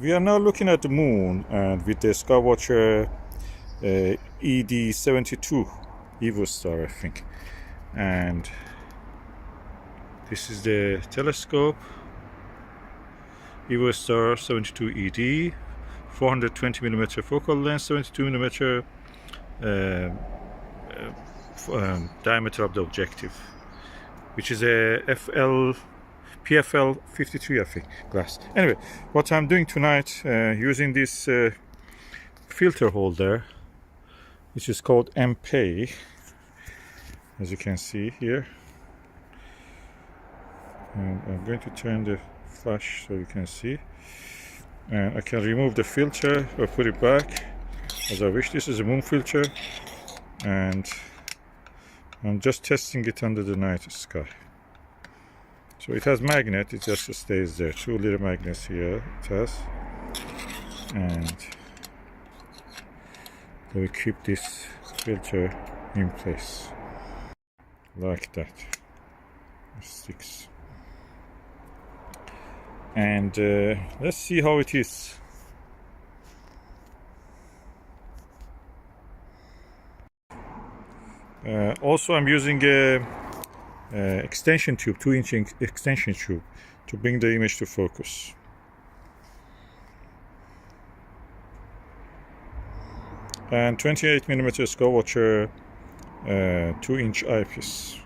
We are now looking at the moon, and with the Skywatcher ED72 Evostar, I think. And this is the telescope, Evostar 72 ED, 420mm focal length, 72mm diameter of the objective, which is a PFL 53, I think, glass. Anyway, what I'm doing tonight, using this filter holder, which is called nPae, as you can see here. And I'm going to turn the flash so you can see. And I can remove the filter or put it back as I wish. This is a moon filter, and I'm just testing it under the night sky. So it has magnet, it just stays there. 2 little magnets here it has. And they will keep this filter in place. Like that. It sticks. And let's see how it is. Also, I'm using a extension tube, 2-inch extension tube, to bring the image to focus. And 28mm Skywatcher 2-inch eyepiece.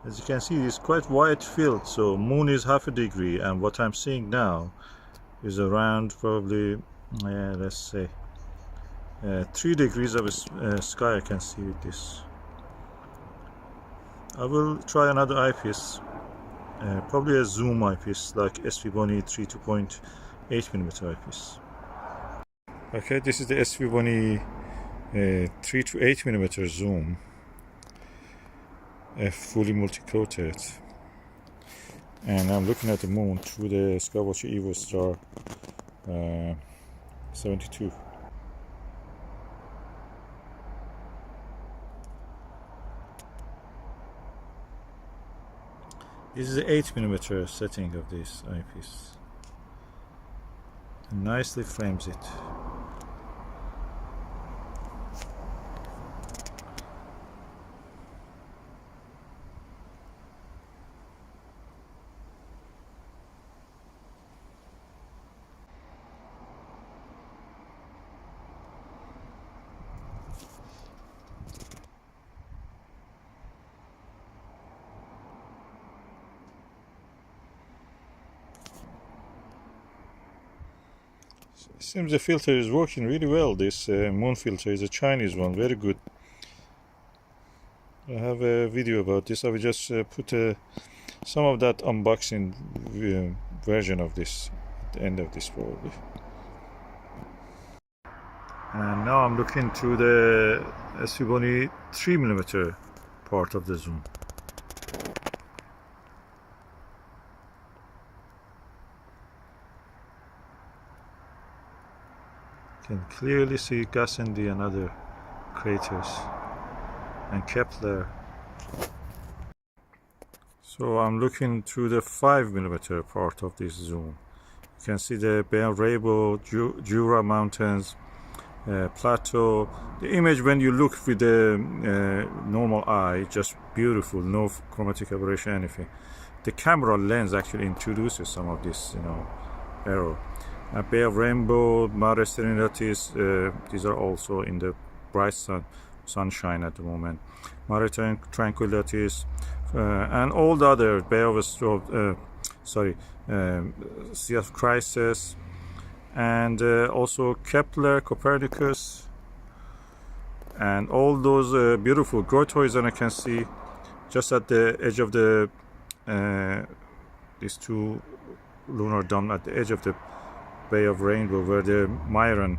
As you can see, it's quite wide field, so moon is half a degree, and what I'm seeing now is around probably, let's say, 3 degrees of sky I can see with this. I will try another eyepiece, probably a zoom eyepiece like SVBony 3.8mm eyepiece. Okay, this is the SVBony 3-8mm zoom, fully multi-coated, and I'm looking at the moon through the Skywatcher Evostar 72. This is the 8mm setting of this eyepiece. It nicely frames it. It seems the filter is working really well. This moon filter is a Chinese one, very good. I have a video about this. I will just put some of that unboxing version of this at the end of this probably. And now I'm looking through the SVBony 3mm part of the zoom. Can clearly see Gassendi and other craters, and Kepler. So I'm looking through the 5mm part of this zoom. You can see the Rainbow, Jura Mountains, plateau. The image, when you look with the normal eye, just beautiful, no chromatic aberration, anything. The camera lens actually introduces some of this, error. Bay of Rainbow, Mare Serenitatis, these are also in the bright sunshine at the moment. Mare Tranquilitatis, and all the other Bay of Sea of Crisis, and also Kepler, Copernicus, and all those beautiful growth horizon I can see just at the edge of the these 2 lunar dome at the edge of the Bay of Rainbow, where the Myron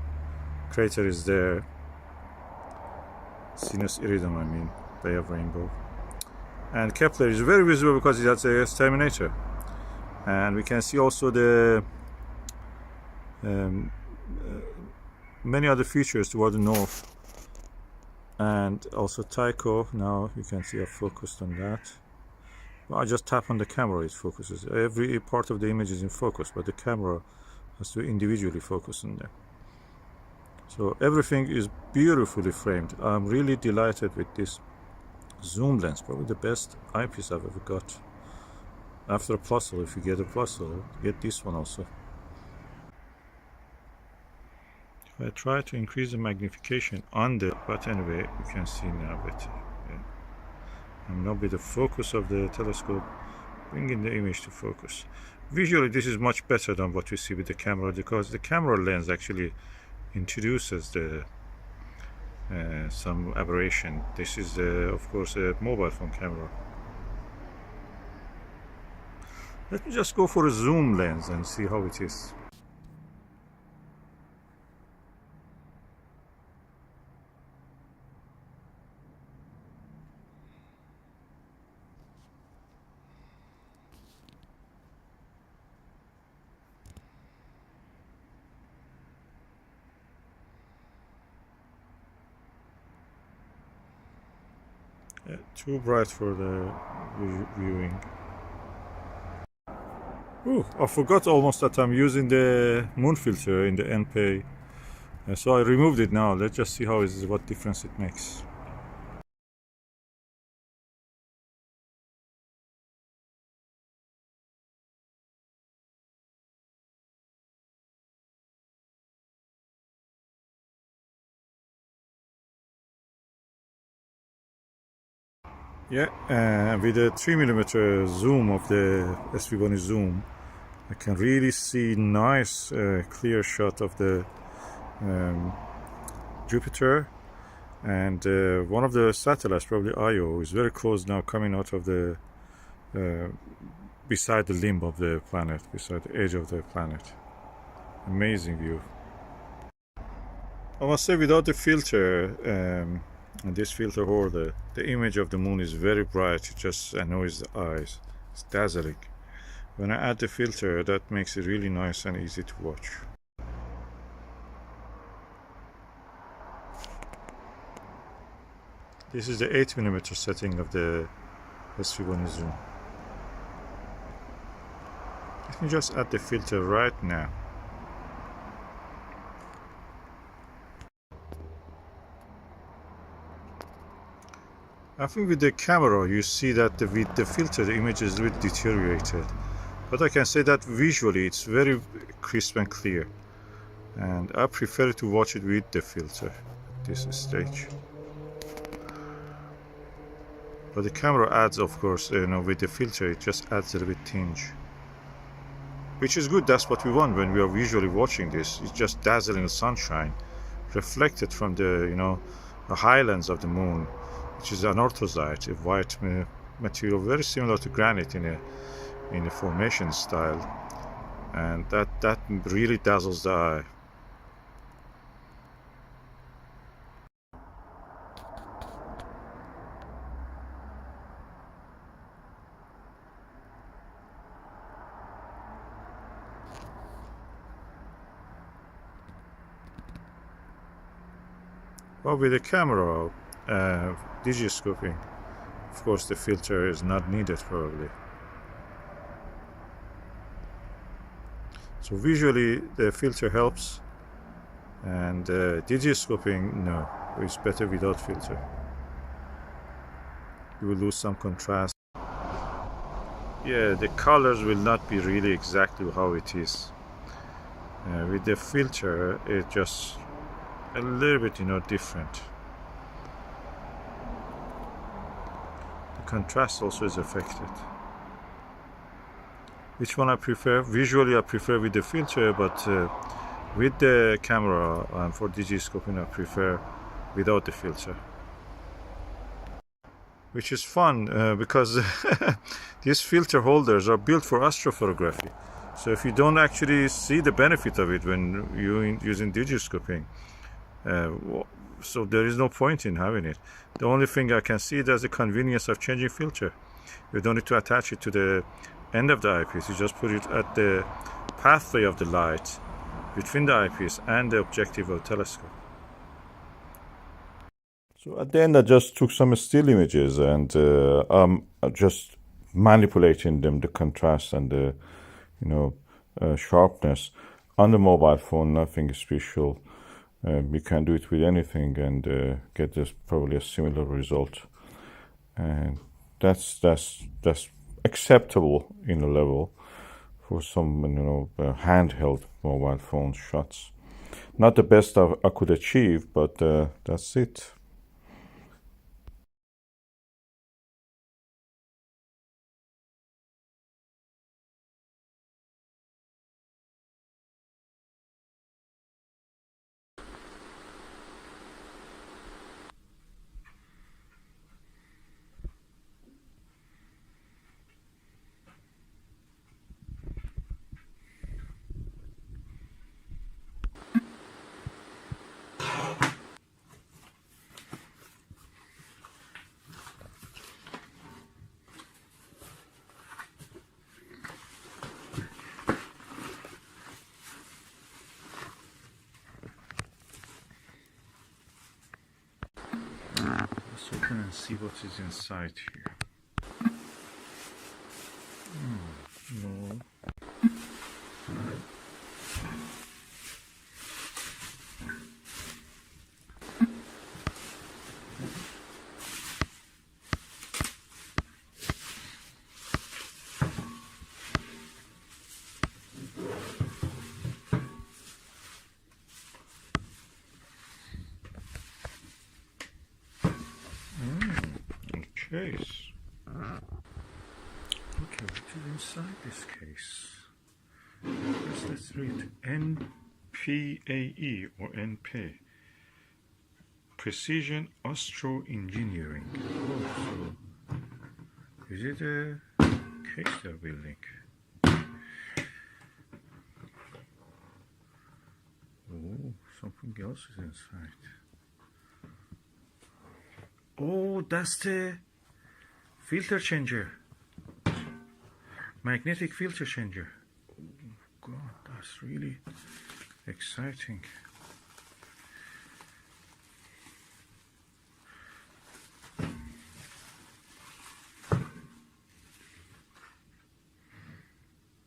crater is there. Sinus Iridum, I mean, Bay of Rainbow. And Kepler is very visible because it has a terminator. And we can see also the many other features toward the north. And also Tycho, now you can see I've focused on that. I just tap on the camera, it focuses. Every part of the image is in focus, but the camera has to individually focus on them. So everything is beautifully framed. I'm really delighted with this zoom lens, probably the best eyepiece I've ever got. After a Plus, if you get a Plus, get this one also. If I try to increase the magnification on the, but anyway, you can see now better. Yeah. And now with the focus of the telescope, bringing the image to focus. Visually, this is much better than what we see with the camera, because the camera lens actually introduces the some aberration. This is of course a mobile phone camera. Let me just go for a zoom lens and see how it is. Too bright for the viewing. Ooh, I forgot almost that I'm using the moon filter in the nPae. So I removed it now. Let's just see what difference it makes. Yeah, with the 3mm zoom of the SVBony zoom, I can really see nice clear shot of the Jupiter, and one of the satellites, probably Io, is very close now, coming out of the beside the limb of the planet, beside the edge of the planet. Amazing view. I must say, without the filter and this filter holder, the image of the moon is very bright. It just annoys the eyes. It's dazzling. When I add the filter, that makes it really nice and easy to watch. This is the 8mm setting of the SVBony zoom. Let me just add the filter right now. I think with the camera you see that with the filter the image is a bit deteriorated, but I can say that visually it's very crisp and clear, and I prefer to watch it with the filter at this stage. But the camera adds, of course, with the filter it just adds a little bit tinge, which is good. That's what we want when we are visually watching this. It's just dazzling sunshine reflected from the the highlands of the moon, which is an orthosite, a white material very similar to granite in a formation style, and that really dazzles the eye. Well, with the camera digiscoping, of course the filter is not needed probably. So visually the filter helps, and digiscoping, no, it's better without filter. You will lose some contrast. Yeah, the colors will not be really exactly how it is. With the filter it just a little bit different. The contrast also is affected. Which one I prefer? Visually I prefer with the filter, but with the camera and for digiscoping I prefer without the filter. Which is fun because these filter holders are built for astrophotography. So if you don't actually see the benefit of it when you're using digiscoping, so there is no point in having it. The only thing I can see is the convenience of changing filter. You don't need to attach it to the end of the eyepiece. You just put it at the pathway of the light between the eyepiece and the objective of the telescope. So at the end I just took some still images, and I'm just manipulating them, the contrast and the sharpness. On the mobile phone, nothing special. You can do it with anything and get this probably a similar result, and that's acceptable in a level for some handheld mobile phone shots. Not the best I could achieve, but that's it. Let's open and see what is inside here. No. Case. Okay, what is inside this case? Let's read nPae or nPae. Precision Astro Engineering. Oh, so is it a case they're building? Oh, something else is inside. Oh, that's the filter changer, magnetic filter changer. Oh God, that's really exciting.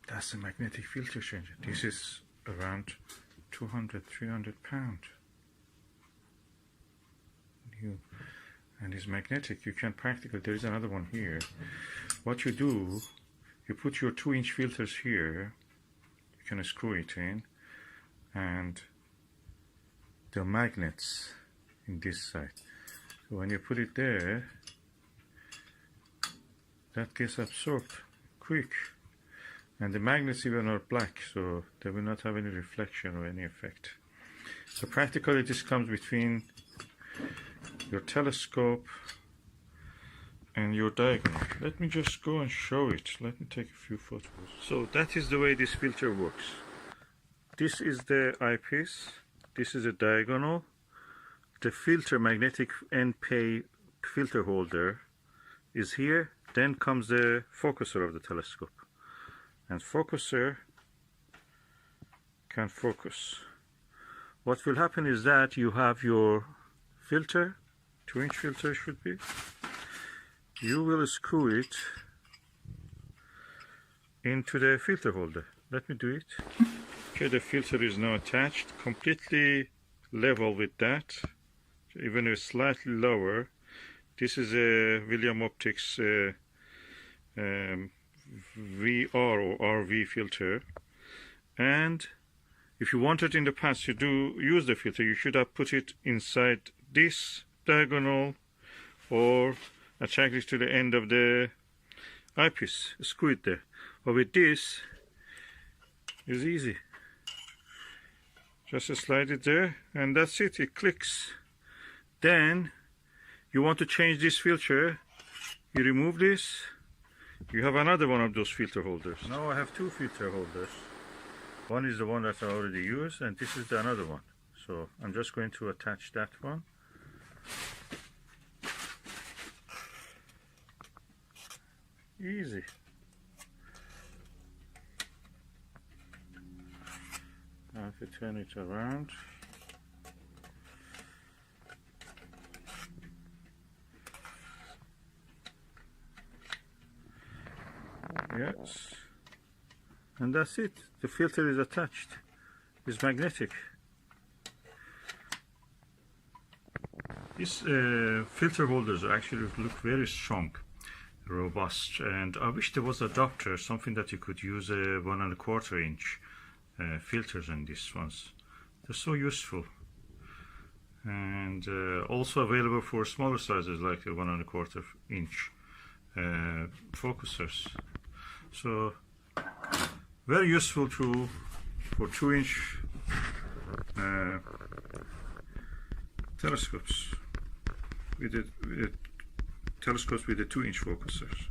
That's a magnetic filter changer. This is around 200-300 pounds. New. And it's magnetic. You can practically, there is another one here. What you do, you put your 2-inch filters here, you can screw it in, and the magnets in this side. So when you put it there, that gets absorbed quick. And the magnets even are black, so they will not have any reflection or any effect. So practically this comes between your telescope and your diagonal. Let me just go and show it. Let me take a few photos. So that is the way this filter works. This is the eyepiece. This is a diagonal. The filter, magnetic nPae filter holder is here. Then comes the focuser of the telescope. And focuser can focus. What will happen is that you have your filter, 2-inch filter should be. You will screw it into the filter holder. Let me do it. Okay, the filter is now attached, completely level with that, even if slightly lower. This is a William Optics VR or RV filter, and if you wanted in the past to use the filter, you should have put it inside this diagonal or attach it to the end of the eyepiece, screw it there. But with this, it's easy. Just slide it there, and that's it. It clicks. Then you want to change this filter, you remove this. You have another one of those filter holders. Now I have 2 filter holders. One is the one that I already used, and this is the another one. So I'm just going to attach that one. Easy. Now if you turn it around, and that's it. The filter is attached. It's magnetic. These filter holders actually look very strong, robust, and I wish there was an adapter, something that you could use a 1¼ inch filters in these ones. They're so useful, and also available for smaller sizes like a 1¼ inch focusers. So very useful tool for 2-inch telescopes with the 2-inch focusers.